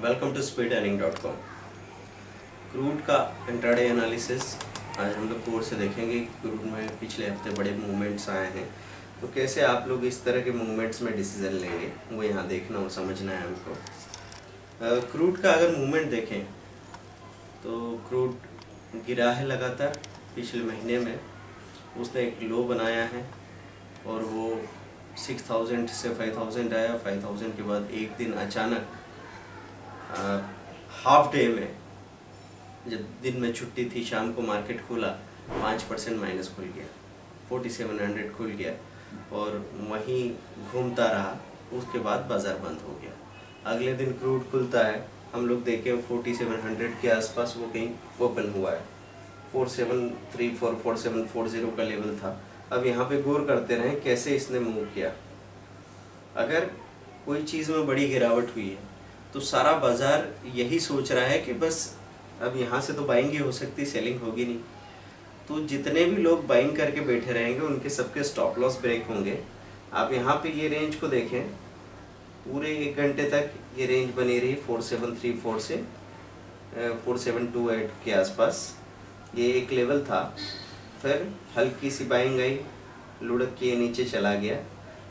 Welcome to speedearning.com। Crude का intraday analysis आज हम लोग कोर्स से देखेंगे। क्रूड में पिछले हफ्ते बड़े मूवमेंट्स आए हैं, तो कैसे आप लोग इस तरह के मूवमेंट्स में डिसीजन लेंगे वो यहाँ देखना और समझना है हमको। क्रूड का अगर मूवमेंट देखें तो क्रूड गिरा है लगातार। पिछले महीने में उसने एक लो बनाया है और वो 6000 से 5000 आया। 5000 के बाद एक दिन अचानक हाफ डे में, जब दिन में छुट्टी थी, शाम को मार्केट खुला 5% माइनस खुल गया, 4700 खुल गया और वहीं घूमता रहा। उसके बाद बाज़ार बंद हो गया। अगले दिन क्रूड खुलता है, हम लोग देखें 4700 के आसपास वो कहीं ओपन हुआ है। 4734 4740 का लेवल था। अब यहाँ पे गौर करते रहें कैसे इसने मूव किया। अगर कोई चीज़ में बड़ी गिरावट हुई है तो सारा बाज़ार यही सोच रहा है कि बस अब यहाँ से तो बाइंग ही हो सकती, सेलिंग होगी नहीं। तो जितने भी लोग बाइंग करके बैठे रहेंगे उनके सबके स्टॉप लॉस ब्रेक होंगे। आप यहाँ पे ये रेंज को देखें, पूरे 1 घंटे तक ये रेंज बनी रही 4734 से 4728 के आसपास। ये एक लेवल था, फिर हल्की सी बाइंग आई, लुढ़क के नीचे चला गया।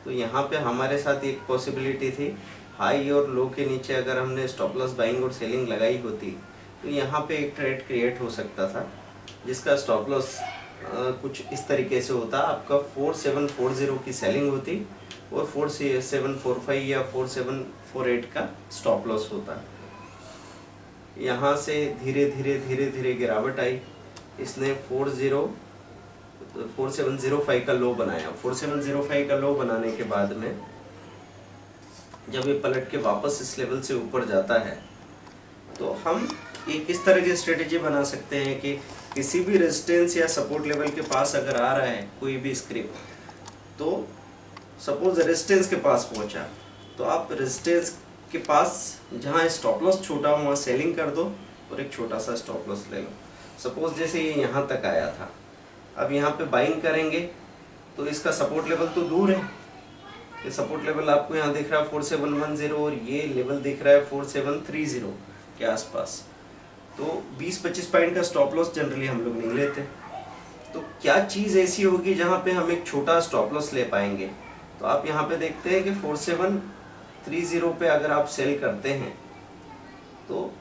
तो यहाँ पे हमारे साथ एक पॉसिबिलिटी थी, हाई और लो के नीचे अगर हमने स्टॉप लॉस बाइंग और सेलिंग लगाई होती तो यहाँ पे एक ट्रेड क्रिएट हो सकता था, जिसका स्टॉप लॉस कुछ इस तरीके से होता। आपका 4740 की सेलिंग होती और 4745 या 4748 का स्टॉप लॉस होता। यहाँ से धीरे धीरे गिरावट आई। इसने 4705 का लो बनाया। 4705 का लो बनाने के बाद में जब ये पलट के वापस इस लेवल से ऊपर जाता है तो हम एक इस तरह की स्ट्रेटेजी बना सकते हैं कि किसी भी रेजिस्टेंस या सपोर्ट लेवल के पास अगर आ रहा है कोई भी स्क्रिप्ट, तो सपोज रेजिस्टेंस के पास पहुंचा तो आप रेजिस्टेंस के पास जहां स्टॉप लॉस छोटा हो वहाँ सेलिंग कर दो और एक छोटा सा स्टॉप लॉस ले लो। सपोज जैसे ये यहाँ तक आया था, अब यहाँ पे बाइंग करेंगे तो इसका सपोर्ट लेवल तो दूर है। ये सपोर्ट लेवल आपको यहाँ दिख रहा है 4710 और ये लेवल दिख रहा है 4730 के आसपास। तो 20-25 पॉइंट का स्टॉप लॉस जनरली हम लोग नहीं लेते। तो क्या चीज़ ऐसी होगी जहाँ पे हम एक छोटा स्टॉप लॉस ले पाएंगे? तो आप यहाँ पे देखते हैं कि 4730 पे अगर आप सेल करते हैं तो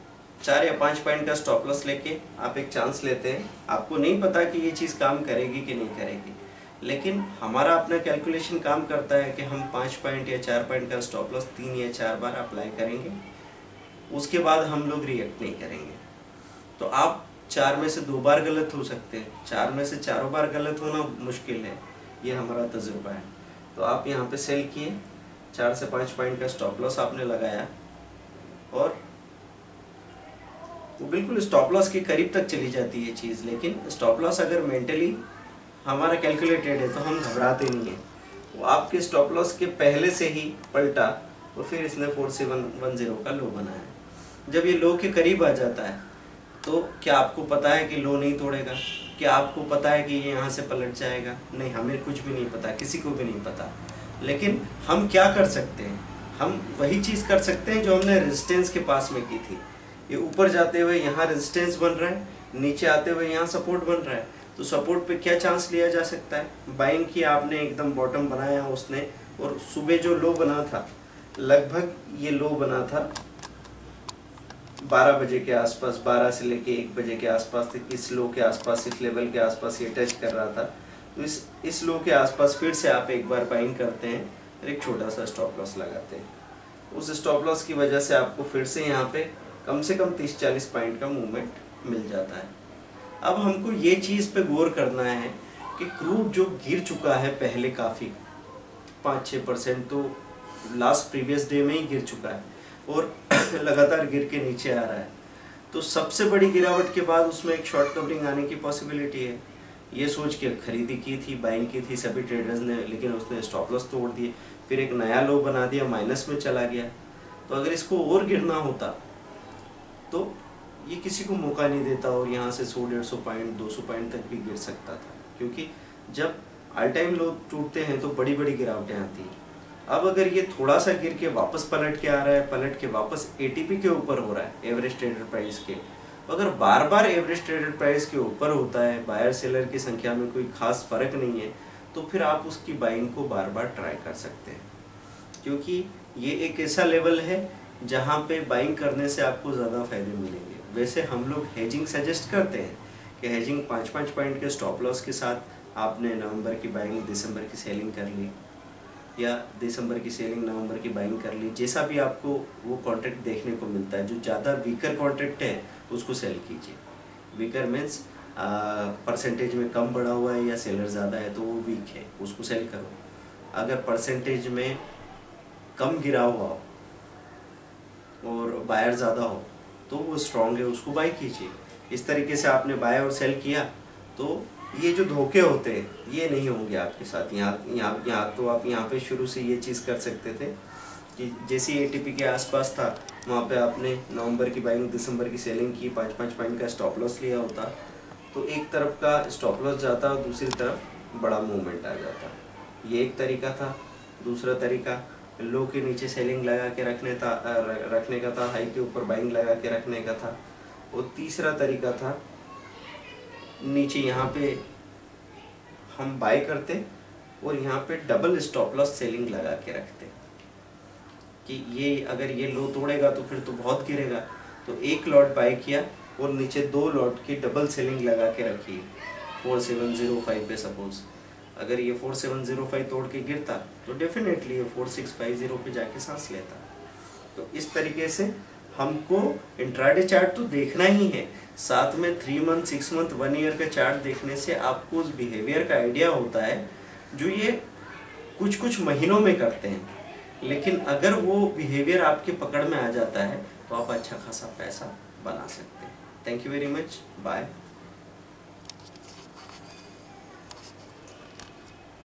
4 या 5 पॉइंट का स्टॉप लॉस लेके आप एक चांस लेते हैं। आपको नहीं पता कि ये चीज़ काम करेगी कि नहीं करेगी, लेकिन हमारा अपना कैलकुलेशन काम करता है कि हम 5 पॉइंट या 4 पॉइंट का स्टॉप लॉस 3 या 4 बार अप्लाई करेंगे, उसके बाद हम लोग रिएक्ट नहीं करेंगे। तो आप 4 में से 2 बार गलत हो सकते हैं, 4 में से 4 बार गलत होना मुश्किल है, ये हमारा तजुर्बा है। तो आप यहाँ पे सेल किए, 4 से 5 पॉइंट का स्टॉप लॉस आपने लगाया और वो बिल्कुल स्टॉप लॉस के करीब तक चली जाती है चीज़। लेकिन स्टॉप लॉस अगर मेंटली हमारा कैलकुलेटेड है तो हम घबराते नहीं हैं। वो आपके स्टॉप लॉस के पहले से ही पलटा और फिर इसने 4710 का लो बनाया। जब ये लो के करीब आ जाता है तो क्या आपको पता है कि लो नहीं तोड़ेगा? क्या आपको पता है कि ये यहाँ से पलट जाएगा? नहीं, हमें कुछ भी नहीं पता, किसी को भी नहीं पता। लेकिन हम क्या कर सकते हैं? हम वही चीज़ कर सकते हैं जो हमने रेजिस्टेंस के पास में की थी। ये ऊपर जाते हुए यहाँ रेजिस्टेंस बन रहा है, नीचे आते हुए यहाँ सपोर्ट बन रहा है। तो सपोर्ट पे क्या चांस लिया जा सकता है? बाइंग की आपने, एकदम बॉटम बनाया उसने, और सुबह जो लो बना था, लगभग ये लो बना था 12 बजे के आसपास, 12 से लेके 1 बजे के आसपास तक इस लो के आसपास, इस लेवल के आसपास ये टच कर रहा था। तो इस लो के आसपास फिर से आप एक बार बाइंग करते हैं और एक छोटा सा स्टॉप लॉस लगाते हैं। उस स्टॉप लॉस की वजह से आपको फिर से यहाँ पे कम से कम 30-40 पॉइंट का मूवमेंट मिल जाता है। अब हमको ये चीज़ पे गौर करना है कि क्रूड जो गिर चुका है पहले काफ़ी 5-6%, तो लास्ट प्रीवियस डे में ही गिर चुका है और लगातार गिर के नीचे आ रहा है। तो सबसे बड़ी गिरावट के बाद उसमें एक शॉर्ट कवरिंग आने की पॉसिबिलिटी है। ये सोच के खरीदी की थी, बाइंग की थी सभी ट्रेडर्स ने, लेकिन उसने स्टॉप लॉस तोड़ दिए, फिर एक नया लो बना दिया, माइनस में चला गया। तो अगर इसको और गिरना होता तो ये किसी को मौका नहीं देता और यहाँ से 100-150 पॉइंट 200 पॉइंट तक भी गिर सकता था, क्योंकि जब ऑल टाइम लो टूटते हैं तो बड़ी बड़ी गिरावटें आती हैं। अब अगर ये थोड़ा सा गिर के वापस पलट के आ रहा है, पलट के वापस एटीपी के ऊपर हो रहा है, एवरेज ट्रेडेड प्राइस के, अगर बार बार एवरेज ट्रेडेड प्राइस के ऊपर होता है, बायर सेलर की संख्या में कोई खास फर्क नहीं है, तो फिर आप उसकी बाइंग को बार बार ट्राई कर सकते हैं, क्योंकि ये एक ऐसा लेवल है जहाँ पे बाइंग करने से आपको ज़्यादा फायदे मिलेंगे। वैसे हम लोग हेजिंग सजेस्ट करते हैं कि हेजिंग 5-5 पॉइंट के स्टॉप लॉस के साथ आपने नवंबर की बाइंग दिसंबर की सेलिंग कर ली, या दिसंबर की सेलिंग नवंबर की बाइंग कर ली, जैसा भी आपको वो कॉन्ट्रैक्ट देखने को मिलता है। जो ज़्यादा वीकर कॉन्ट्रैक्ट है उसको सेल कीजिए। वीकर मीन्स परसेंटेज में कम बढ़ा हुआ है या सेलर ज़्यादा है तो वो वीक है, उसको सेल करो। अगर परसेंटेज में कम गिरा हुआ हो और बायर ज़्यादा हो तो वो स्ट्रॉन्ग है, उसको बाय कीजिए। इस तरीके से आपने बाय और सेल किया तो ये जो धोखे होते हैं ये नहीं होंगे आपके साथ। यहाँ तो आप यहाँ पे शुरू से ये चीज़ कर सकते थे कि जैसे एटीपी के आसपास था वहाँ पे आपने नवंबर की बाइंग दिसंबर की सेलिंग की, 5-5 पॉइंट का स्टॉप लॉस लिया होता तो एक तरफ का स्टॉप लॉस जाता और दूसरी तरफ बड़ा मूवमेंट आ जाता। ये एक तरीका था। दूसरा तरीका लो के नीचे सेलिंग लगा के रखने का था, हाई के ऊपर बाइंग लगा के रखने का था। और तीसरा तरीका था नीचे यहाँ पे हम बाय करते और यहाँ पे डबल स्टॉप लॉस सेलिंग लगा के रखते कि ये अगर ये लो तोड़ेगा तो फिर तो बहुत गिरेगा, तो एक लॉट बाय किया और नीचे 2 लॉट की डबल सेलिंग लगा के रखी 4705 पे। सपोज अगर ये 4705 तोड़ के गिरता तो डेफिनेटली ये 4650 पे जाके सांस लेता। तो इस तरीके से हमको इंट्राडे चार्ट तो देखना ही है, साथ में 3 मंथ 6 मंथ 1 ईयर का चार्ट देखने से आपको उस बिहेवियर का आइडिया होता है जो ये कुछ महीनों में करते हैं। लेकिन अगर वो बिहेवियर आपके पकड़ में आ जाता है तो आप अच्छा खासा पैसा बना सकते हैं। Thank you very much, bye.